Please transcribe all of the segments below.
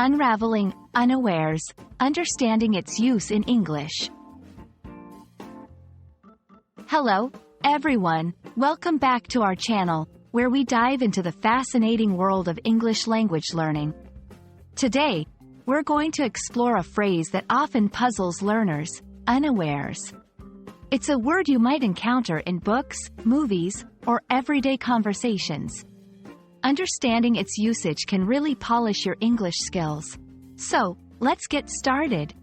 Unraveling, unawares, understanding its use in English. Hello, everyone. Welcome back to our channel, where we dive into the fascinating world of English language learning. Today, we're going to explore a phrase that often puzzles learners, unawares. It's a word you might encounter in books, movies, or everyday conversations. Understanding its usage can really polish your English skills. So, let's get started.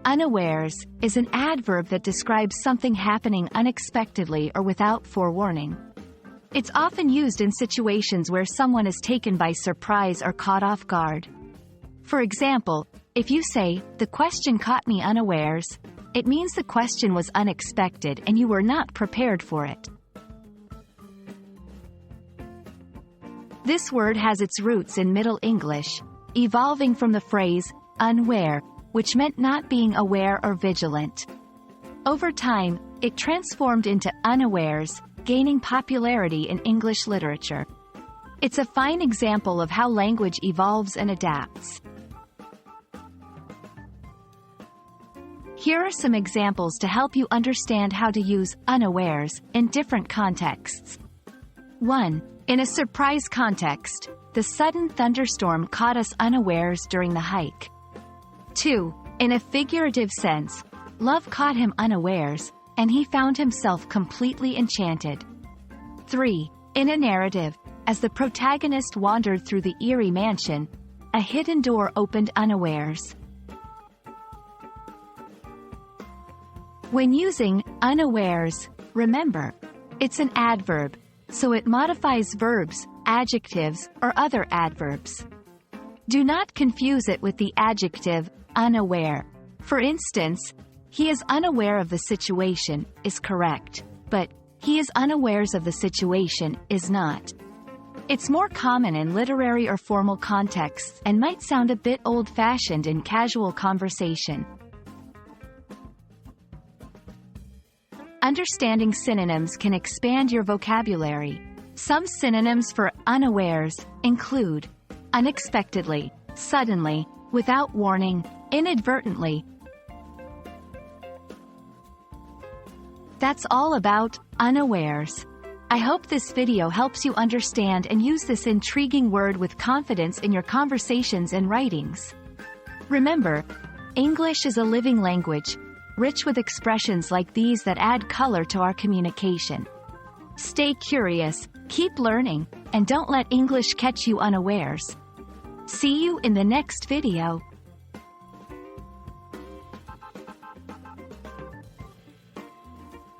Unawares is an adverb that describes something happening unexpectedly or without forewarning. It's often used in situations where someone is taken by surprise or caught off guard. For example, if you say, "The question caught me unawares," it means the question was unexpected and you were not prepared for it. This word has its roots in Middle English, evolving from the phrase, unware, which meant not being aware or vigilant. Over time, it transformed into unawares, gaining popularity in English literature. It's a fine example of how language evolves and adapts. Here are some examples to help you understand how to use unawares in different contexts. 1. In a surprise context, the sudden thunderstorm caught us unawares during the hike. 2. In a figurative sense, love caught him unawares, and he found himself completely enchanted. 3. In a narrative, as the protagonist wandered through the eerie mansion, a hidden door opened unawares. When using unawares, remember, it's an adverb, so it modifies verbs, adjectives, or other adverbs. Do not confuse it with the adjective unaware. For instance, he is unaware of the situation is correct, but he is unawares of the situation is not. It's more common in literary or formal contexts and might sound a bit old-fashioned in casual conversation. Understanding synonyms can expand your vocabulary. Some synonyms for unawares include unexpectedly, suddenly, without warning, inadvertently. That's all about unawares. I hope this video helps you understand and use this intriguing word with confidence in your conversations and writings. Remember, English is a living language, rich with expressions like these that add color to our communication. Stay curious, keep learning, and don't let English catch you unawares. See you in the next video.